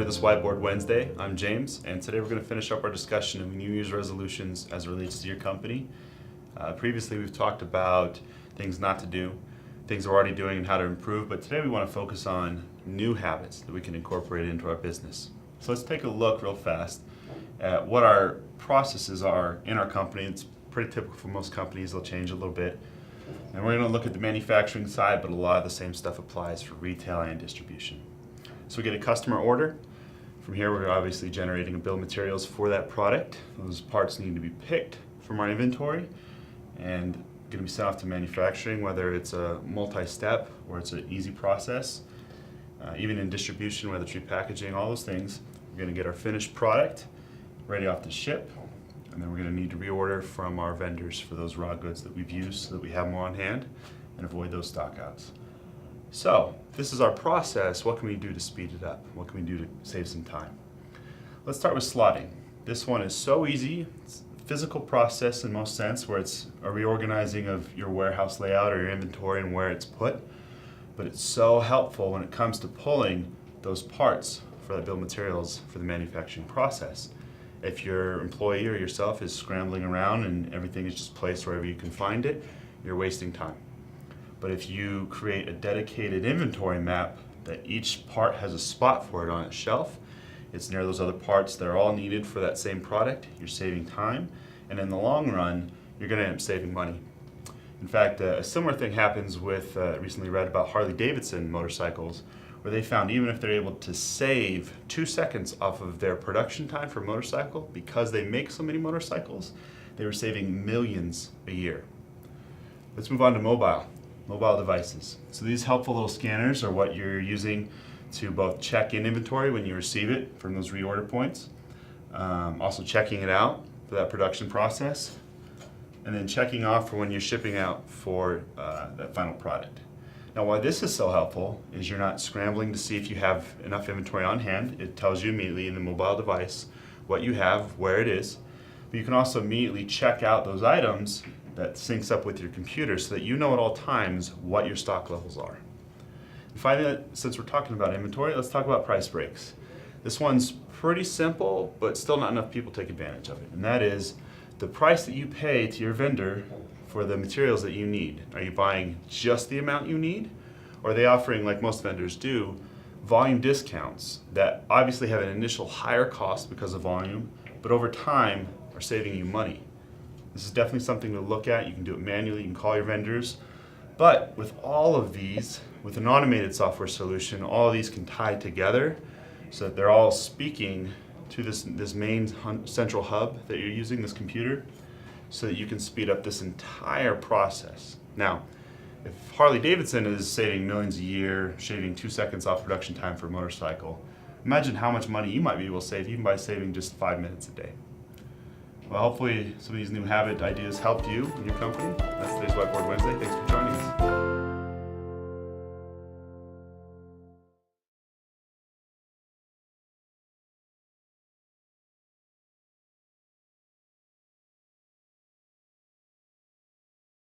this Whiteboard Wednesday. I'm James, and today we're going to finish up our discussion of New Year's resolutions as it relates to your company. Previously we've talked about things not to do, things we're already doing and how to improve, but today we want to focus on new habits that we can incorporate into our business. So let's take a look real fast at what our processes are in our company. It's pretty typical for most companies. They'll change a little bit. And we're going to look at the manufacturing side, but a lot of the same stuff applies for retail and distribution. So we get a customer order. From here, we're obviously generating a bill of materials for that product. Those parts need to be picked from our inventory and going to be sent off to manufacturing, whether it's a multi-step or it's an easy process. Even in distribution, whether it's repackaging, all those things, we're going to get our finished product ready off to ship. And then we're going to need to reorder from our vendors for those raw goods that we've used so that we have more on hand and avoid those stockouts. So, this is our process. What can we do to speed it up? What can we do to save some time? Let's start with slotting. This one is so easy. It's a physical process in most sense, where it's a reorganizing of your warehouse layout or your inventory and where it's put. But it's so helpful when it comes to pulling those parts for that bill of materials for the manufacturing process. If your employee or yourself is scrambling around and everything is just placed wherever you can find it, you're wasting time. But if you create a dedicated inventory map that each part has a spot for it on its shelf, it's near those other parts that are all needed for that same product, you're saving time, and in the long run, you're going to end up saving money. In fact, a similar thing happens with, recently read about Harley-Davidson motorcycles, where they found even if they're able to save 2 seconds off of their production time for a motorcycle, because they make so many motorcycles, they were saving millions a year. Let's move on to mobile devices. So these helpful little scanners are what you're using to both check in inventory when you receive it from those reorder points, also checking it out for that production process, and then checking off for when you're shipping out for that final product. Now, why this is so helpful is you're not scrambling to see if you have enough inventory on hand. It tells you immediately in the mobile device what you have, where it is, but you can also immediately check out those items that syncs up with your computer so that you know at all times what your stock levels are. And finally, since we're talking about inventory, let's talk about price breaks. This one's pretty simple, but still not enough people take advantage of it. And that is the price that you pay to your vendor for the materials that you need. Are you buying just the amount you need? Or are they offering, like most vendors do, volume discounts that obviously have an initial higher cost because of volume, but over time are saving you money? This is definitely something to look at. You can do it manually, you can call your vendors. But with all of these, with an automated software solution, all of these can tie together so that they're all speaking to this main central hub that you're using, this computer, so that you can speed up this entire process. Now, if Harley-Davidson is saving millions a year, shaving 2 seconds off production time for a motorcycle, imagine how much money you might be able to save even by saving just 5 minutes a day. Well, hopefully some of these new habit ideas helped you and your company. That's today's Whiteboard Wednesday. Thanks for joining us.